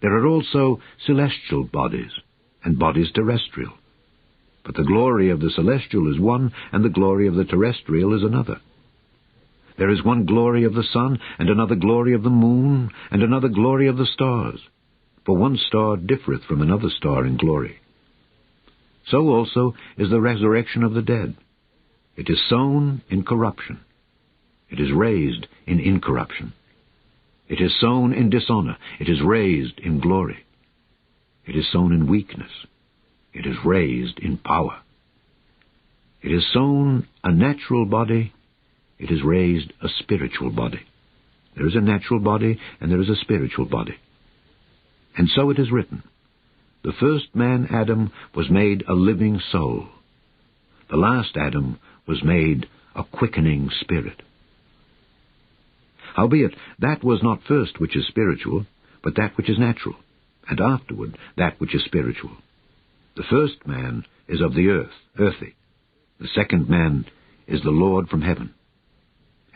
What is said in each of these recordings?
There are also celestial bodies, and bodies terrestrial. But the glory of the celestial is one, and the glory of the terrestrial is another. There is one glory of the sun, and another glory of the moon, and another glory of the stars. For one star differeth from another star in glory. So also is the resurrection of the dead. It is sown in corruption. It is raised in incorruption. It is sown in dishonor. It is raised in glory. It is sown in weakness. It is raised in power. It is sown a natural body. It is raised a spiritual body. There is a natural body, and there is a spiritual body. And so it is written, the first man, Adam, was made a living soul. The last Adam was made a quickening spirit. Howbeit, that was not first which is spiritual, but that which is natural, and afterward that which is spiritual. The first man is of the earth, earthy. The second man is the Lord from heaven.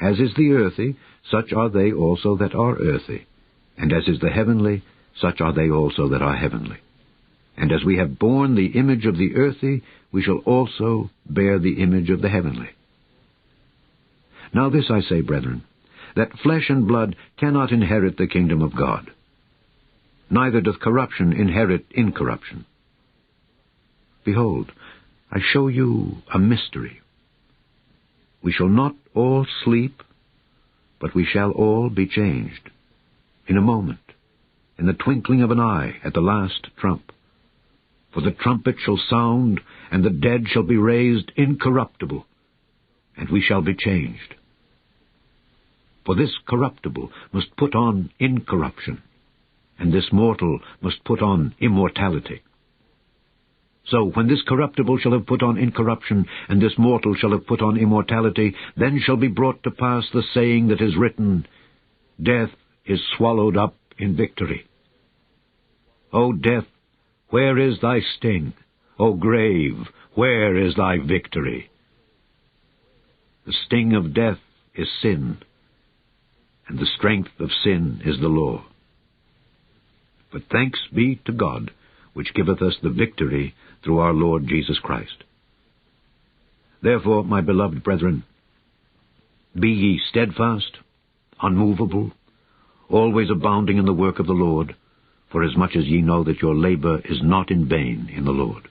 As is the earthy, such are they also that are earthy. And as is the heavenly, such are they also that are heavenly. And as we have borne the image of the earthy, we shall also bear the image of the heavenly. Now this I say, brethren, that flesh and blood cannot inherit the kingdom of God. Neither doth corruption inherit incorruption. Behold, I show you a mystery. We shall not all sleep, but we shall all be changed. In a moment, in the twinkling of an eye, at the last trump. For the trumpet shall sound, and the dead shall be raised incorruptible, and we shall be changed. For this corruptible must put on incorruption, and this mortal must put on immortality. So when this corruptible shall have put on incorruption, and this mortal shall have put on immortality, then shall be brought to pass the saying that is written, Death is swallowed up in victory. O death, where is thy sting? O grave, where is thy victory? The sting of death is sin, and the strength of sin is the law. But thanks be to God, which giveth us the victory through our Lord Jesus Christ. Therefore, my beloved brethren, be ye steadfast, unmovable, always abounding in the work of the Lord, forasmuch as ye know that your labor is not in vain in the Lord.